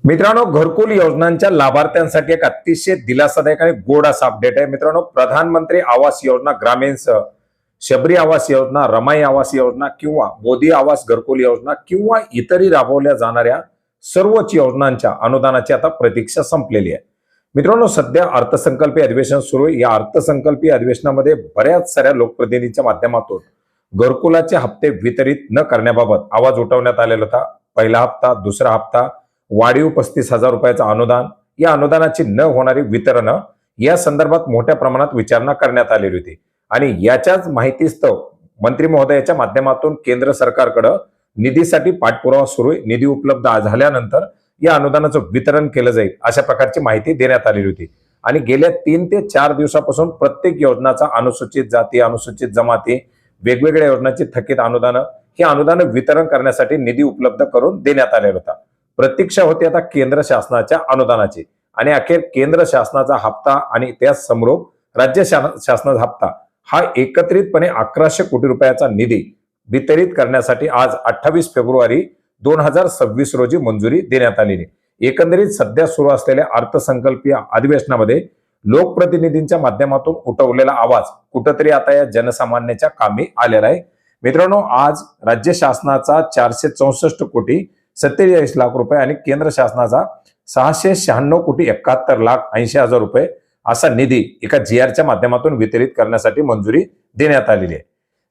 मित्रांनो, घरकुल योजनांच्या लाभार्थ्यांसाठी एक अतिशय दिलासादायक आणि गोड असा अपडेट आहे. मित्रांनो, प्रधानमंत्री आवास योजना ग्रामीणसह शबरी आवास योजना, रमाई आवास योजना किंवा मोदी आवास घरकुल योजना किंवा इतरही राबवल्या जाणाऱ्या सर्वच योजनांच्या अनुदानाची आता प्रतीक्षा संपलेली आहे. मित्रांनो, सध्या अर्थसंकल्पीय अधिवेशन सुरू आहे. या अर्थसंकल्पीय अधिवेशनामध्ये बऱ्याच साऱ्या लोकप्रतिनिधींच्या माध्यमातून घरकुलाचे हप्ते वितरित न करण्याबाबत आवाज उठवण्यात आलेला होता. पहिला हप्ता, दुसरा हप्ता, वाढीव 35,000 रुपयाचं अनुदान, या अनुदानाची न होणारी वितरण या संदर्भात मोठ्या प्रमाणात विचारणा करण्यात आलेली होती. आणि याच्याच माहितीस्तव मंत्री महोदयाच्या माध्यमातून केंद्र सरकारकडे निधीसाठी पाठपुरावा सुरू आहे. निधी उपलब्ध झाल्यानंतर या अनुदानाचं वितरण केलं जाईल अशा प्रकारची माहिती देण्यात आलेली होती. आणि गेल्या 3 ते 4 दिवसापासून प्रत्येक योजनाचा अनुसूचित जाती, अनुसूचित जमाती, वेगवेगळ्या योजनांची थकीत अनुदानं, ही अनुदानं वितरण करण्यासाठी निधी उपलब्ध करून देण्यात आलेला होता. प्रतीक्षा होती आता केंद्र शासनाच्या अनुदानाची. आणि अखेर केंद्र शासनाचा हप्ता आणि त्या समरूप राज्य शासनाचा हप्ता हा एकत्रितपणे 1100 कोटी रुपयाचा निधी वितरित करण्यासाठी आज 28 फेब्रुवारी 2026 रोजी मंजुरी देण्यात आलेली. एकंदरीत सध्या सुरू असलेल्या अर्थसंकल्पीय अधिवेशनामध्ये लोकप्रतिनिधींच्या माध्यमातून उठवलेला आवाज कुठंतरी आता या जनसामान्याच्या कामी आलेला आहे. मित्रांनो, आज राज्य शासनाचा 464 कोटी 47 लाख रुपये आणि केंद्र शासनाचा 696 कोटी 71 लाख 80 हजार रुपये असा निधी एका GRच्या माध्यमातून वितरित करण्यासाठी मंजुरी देण्यात आलेली आहे.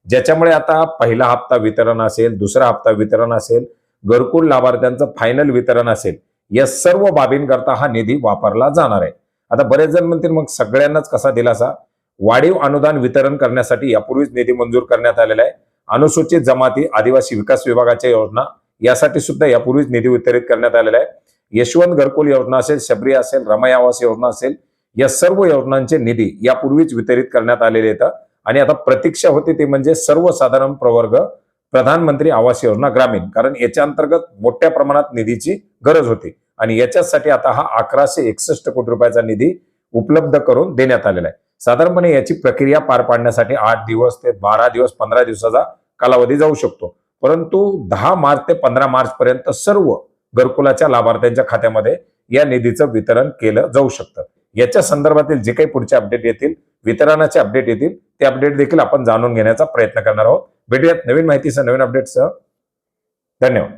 ज्याच्यामुळे आता पहिला हप्ता वितरण असेल, दुसरा हप्ता वितरण असेल, घरकुल लाभार्थ्यांचं फायनल वितरण असेल, या सर्व बाबींकरता हा निधी वापरला जाणार आहे. आता बरेच जण म्हणतील मग सगळ्यांनाच कसा दिलासा? वाढीव अनुदान वितरण करण्यासाठी यापूर्वीच निधी मंजूर करण्यात आलेला आहे. अनुसूचित जमाती आदिवासी विकास विभागाच्या योजना यासाठी सुद्धा यापूर्वीच निधी वितरित करण्यात आलेला आहे. यशवंत घरकुल योजना असेल, शबरी असेल, रमाई आवास योजना असेल, या सर्व योजनांचे निधी यापूर्वीच वितरित करण्यात आलेले आहेत. आणि आता प्रतीक्षा होती ते म्हणजे सर्वसाधारण प्रवर्ग प्रधानमंत्री आवास योजना ग्रामीण, कारण याच्या अंतर्गत मोठ्या प्रमाणात निधीची गरज होती. आणि याच्यासाठी आता हा 1161 कोटी रुपयाचा निधी उपलब्ध करून देण्यात आलेला आहे. साधारणपणे याची प्रक्रिया पार पाडण्यासाठी 8 दिवस ते 12 दिवस 15 दिवसाचा कालावधी जाऊ शकतो. परंतु 10 मार्च ते 15 मार्च पर्यंत सर्व घरकुलाच्या लाभार्थ्यांच्या खात्यामध्ये या निधीचं वितरण केलं जाऊ शकतं. याच्या संदर्भातील जे काही पुढचे अपडेट येतील, वितरणाचे अपडेट येतील, ते अपडेट देखील आपण जाणून घेण्याचा प्रयत्न करणार आहोत. भेटूयात नवीन माहितीसह, नवीन अपडेटसह. धन्यवाद.